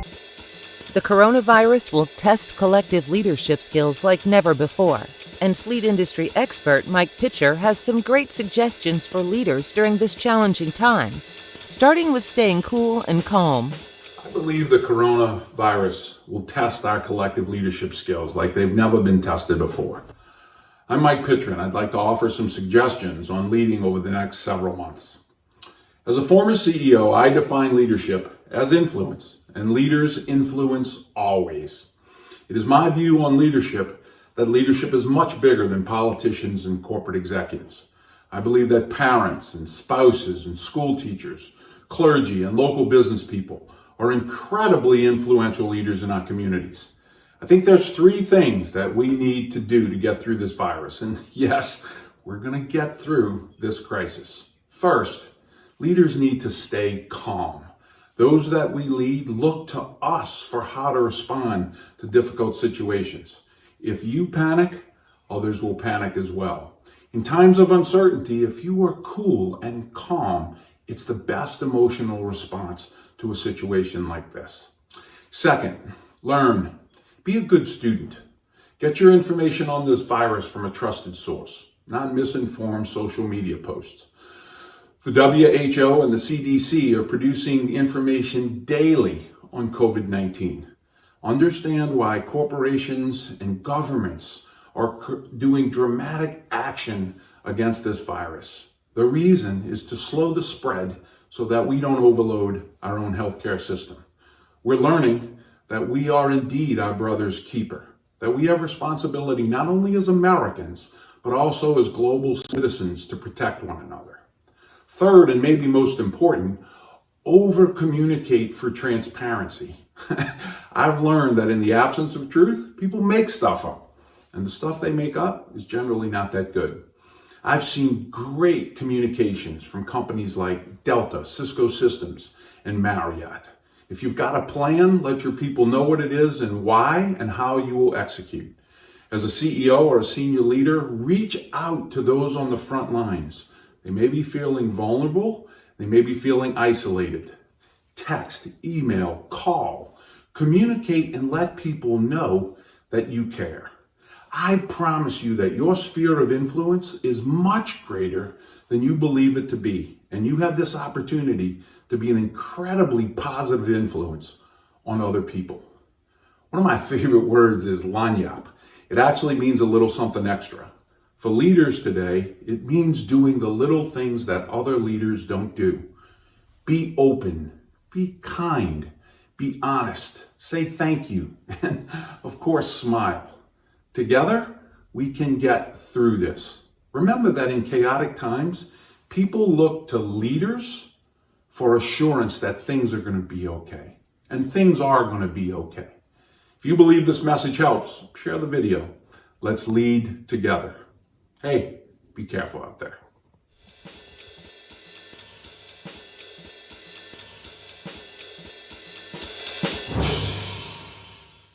The coronavirus will test collective leadership skills like never before, and fleet industry expert Mike Pitcher has some great suggestions for leaders during this challenging time, starting with staying cool and calm. I believe the coronavirus will test our collective leadership skills like they've never been tested before. I'm Mike Pitcher, and I'd like to offer some suggestions on leading over the next several months. As a former CEO, I define leadership as influence, and leaders influence always. It is my view on leadership that leadership is much bigger than politicians and corporate executives. I believe that parents and spouses and school teachers, clergy and local business people are incredibly influential leaders in our communities. I think there's 3 things that we need to do to get through this virus. And yes, we're going to get through this crisis. First, leaders need to stay calm. Those that we lead look to us for how to respond to difficult situations. If you panic, others will panic as well. In times of uncertainty, if you are cool and calm, it's the best emotional response to a situation like this. Second, learn. Be a good student. Get your information on this virus from a trusted source, not misinformed social media posts. The WHO and the CDC are producing information daily on COVID-19. Understand why corporations and governments are doing dramatic action against this virus. The reason is to slow the spread so that we don't overload our own healthcare system. We're learning that we are indeed our brother's keeper, that we have responsibility not only as Americans, but also as global citizens to protect one another. Third, and maybe most important, over-communicate for transparency. I've learned that in the absence of truth, people make stuff up, and the stuff they make up is generally not that good. I've seen great communications from companies like Delta, Cisco Systems, and Marriott. If you've got a plan, let your people know what it is and why and how you will execute. As a CEO or a senior leader, reach out to those on the front lines. They may be feeling vulnerable. They may be feeling isolated. Text, email, call, communicate, and let people know that you care. I promise you that your sphere of influence is much greater than you believe it to be. And you have this opportunity to be an incredibly positive influence on other people. One of my favorite words is lanyap. It actually means a little something extra. For leaders today, it means doing the little things that other leaders don't do. Be open, be kind, be honest, say thank you, and of course, smile. Together, we can get through this. Remember that in chaotic times, people look to leaders for assurance that things are going to be okay. And things are going to be okay. If you believe this message helps, share the video. Let's lead together. Hey, be careful out there.